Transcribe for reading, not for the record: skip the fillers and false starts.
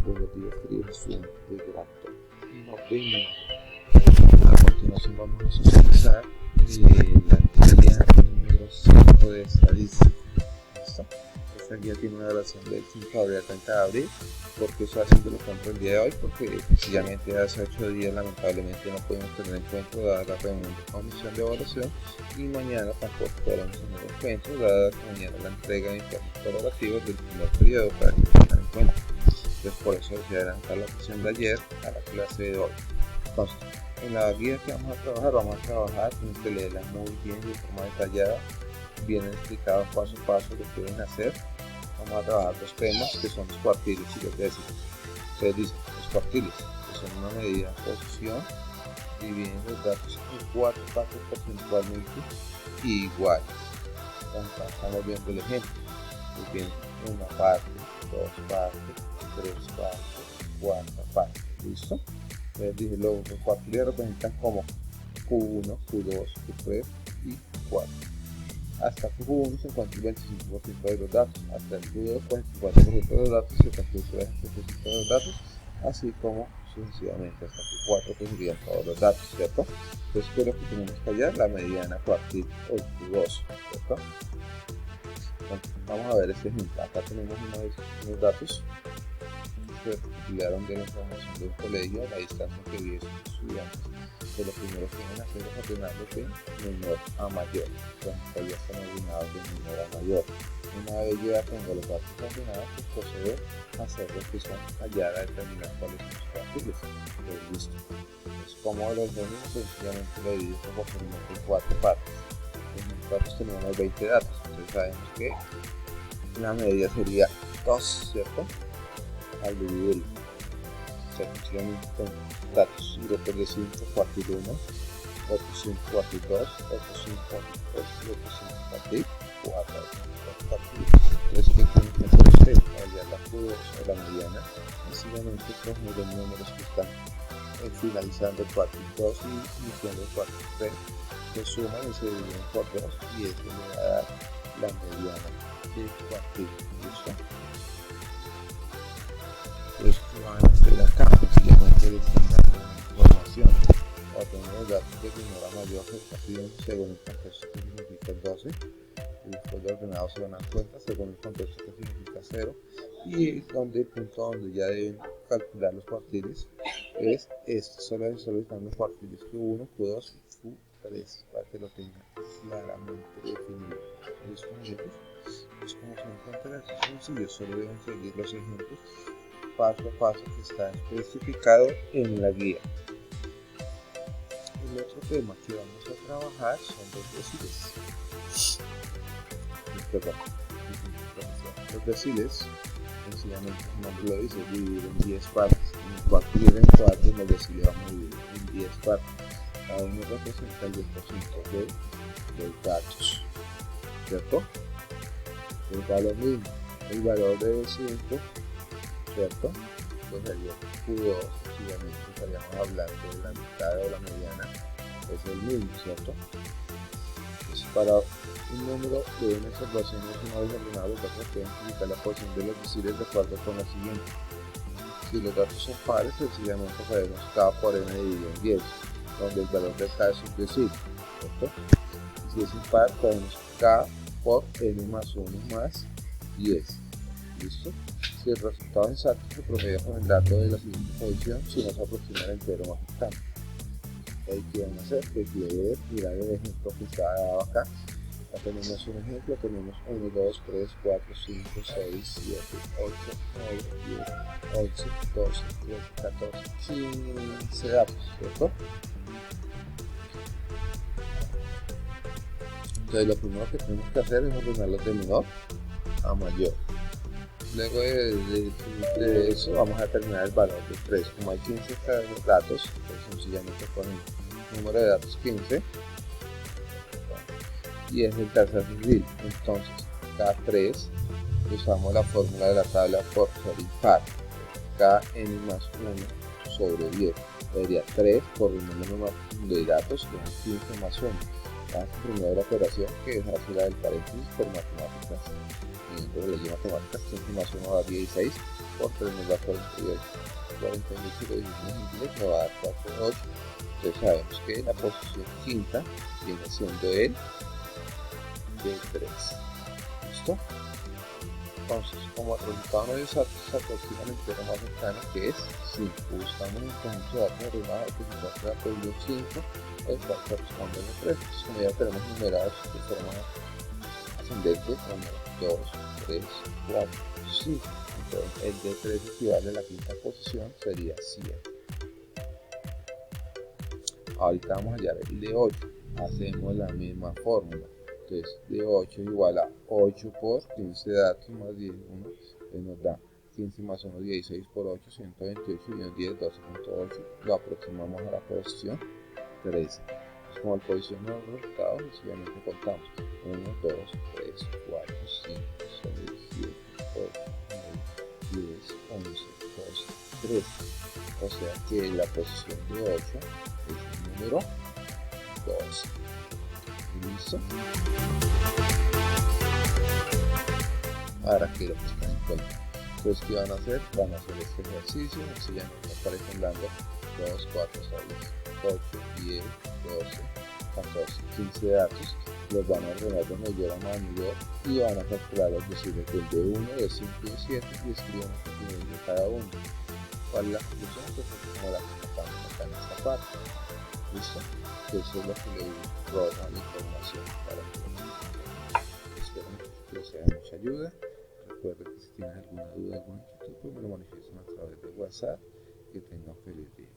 Buenos días, queridos estudiantes de Grado Noveno. A continuación vamos a socializar la guía número 5 de Estadística. ¿Listo? Esta guía tiene una duración del 5 de abril al 30 de abril. ¿Por qué estoy haciendo el encuentro el día de hoy? Porque sencillamente hace 8 días lamentablemente no pudimos tener encuentro dada la reunión de comisión de evaluación y mañana tampoco podremos tener encuentro dada que mañana la entrega de informes colaborativos del primer periodo para que tengan en cuenta. Entonces por eso decidí adelantar la sesión de ayer a la clase de hoy. Entonces, en la guía que vamos a trabajar, tienen que leerla muy bien de forma detallada, bien explicado paso a paso lo que deben hacer. Vamos a trabajar dos temas que son los cuartiles y los décimos. Ustedes dicen, los cuartiles, que son una medida de posición, dividen los datos en 4 partes porcentualmente iguales. Entonces, estamos viendo el ejemplo. Muy bien, una parte, dos partes, tres partes, cuarta parte. ¿Listo? Les dije, los cuartiles representan como Q1, Q2, Q3 y Q4. Hasta Q1 se encuentra el 25% de los datos, hasta el Q2 44% de los datos y hasta Q3 70% de los datos, así como sucesivamente hasta Q4 que serían todos los datos, ¿cierto? Entonces, ¿qué es lo que tenemos que hallar? La mediana cuartil o el Q2, ¿cierto? Entonces, vamos a ver este ejemplo. Acá tenemos unos datos que recopilaron de la información del colegio a la distancia que vive sus estudiantes. Que lo primero que deben hacer es ordenarlos de menor a mayor. Entonces ya están ordenados de menor a mayor. Una vez yo ya tengo los datos ordenados, pues procedo a hacer lo que son hallar a determinar cuáles son los cuartiles. Pues listo. Entonces, como los dominios, sencillamente lo divido proporcionalmente en 4 partes. En nosotros tenemos 20 datos, entonces sabemos que la medida sería 2, ¿cierto? Al dividirlo. Sencillamente tengo datos, grupos de 5, cuartil 1, otros 5, cuartil 2, otros 5, cuartil 3, otros 5, cuartil 4, entonces, ¿qué tiene que hacer usted? Para hallar la Q2 o la mediana, sencillamente coger los números que están finalizando el cuartil 2 y iniciando el cuartil 3, se suman y se dividen por 2 y esto me va a dar la mediana del cuartil. ¿Listo? Entonces, ¿qué van a hacer acá? Sencillamente destinar información o tener los datos de menor a mayor que está pidiendo según el contexto que significa el 12 y después de ordenado se van a dar cuenta según el contexto que significa 0 y donde el punto donde ya deben calcular los cuartiles es este, solo están los cuartiles Q1, Q2 y Q3 para que lo tengan claramente definido. ¿Listo, amigos? Pues como se encuentra es sencillo, solo deben seguir los ejemplos paso a paso que está especificado en la guía. El otro tema que vamos a trabajar son los deciles. Los deciles, sencillamente su nombre lo dice, dividir en 10 partes. En el cuartil en 4, los deciles vamos a dividir en 10 partes. Cada uno representa el 10% de los datos, ¿cierto? El valor mismo, el valor de 5, ¿cierto? Pues sería Q2, sencillamente estaríamos hablando de la mitad o la mediana, es el mismo, ¿cierto? Entonces, para un número de una observación es una vez ordenado los datos que indicar la posición de los deciles de acuerdo con la siguiente. Si los datos son pares, sencillamente podemos K por N dividido en 10, donde el valor de K es un decil, ¿cierto? Y si es impar, podemos K por N más 1 más 10, ¿listo? Si el resultado exacto se promedia con el dato de la siguiente posición, si no se aproxima al entero más cercano. Ahí que van a hacer, pues leer, mirar el ejemplo que está dado acá. Acá tenemos un ejemplo, tenemos 1, 2, 3, 4, 5, 6, 7, 8, 9, 10, 11, 12, 13, 14, 15 datos, ¿cierto? Entonces lo primero que tenemos que hacer es ordenarlos de menor a mayor. Luego de eso vamos a determinar el valor de 3. Como hay 15 datos, pues sencillamente con el número de datos 15 y es el tercer decil. Entonces, cada 3 usamos la fórmula de la tabla por ser impar. Cada n más 1 sobre 10 sería 3 por el número de datos que es 15 más 1. Esta es la primera operación que es así la del paréntesis por matemáticas. teniendo la ley de matemáticas, 15 más 1 da 16, por 3 nos da 48, 48 lo dividimos en 10 nos va a dar 4, 8. Entonces sabemos que la posición quinta viene siendo el D3. ¿Listo? Entonces, como el resultado no es exacto, se aproxima al entero más cercano, que es 5. Buscamos un conjunto de datos arriba que se encuentra la posición 5, el cual corresponde al 3. Entonces, como ya tenemos numerados de forma ascendente, 1, 2, 3, 4, 5. Entonces, el D3 equivale a la quinta posición, sería 7. Ahorita vamos a hallar el D8. Hacemos la misma fórmula. Entonces, D8 igual a 8 por 15 datos más 10, 1, nos da 15 más 1, 16 por 8, 128, y 10, 12.8. Lo aproximamos a la posición 13. Entonces, como la posición no es el resultado, obviamente contamos 1, 2, 3, 4, 5, 6, 7, 8, 9, 10, 11, 12, 13. O sea que la posición de 8 es el número 12. ¿Listo? Ahora quiero que estén en cuenta. Entonces, ¿qué van a hacer? Van a hacer este ejercicio. Así ya nos aparecen dando 2, 4, 6, 8, 10, 12, 14, 15 datos. Los van a ordenar de mayor a mayor y van a calcular los deciles del de 1, de 5 y de 7 y escriban los contenidos de cada uno. ¿Cuál es la conclusión? Pues como la que estamos acá en esta parte. ¿Listo? Eso es lo que le roba la información para que espero que les sea de mucha ayuda. Recuerden que si tienen alguna duda, alguna inquietud, pues me lo manifiesten a través de WhatsApp. Que tengan feliz día.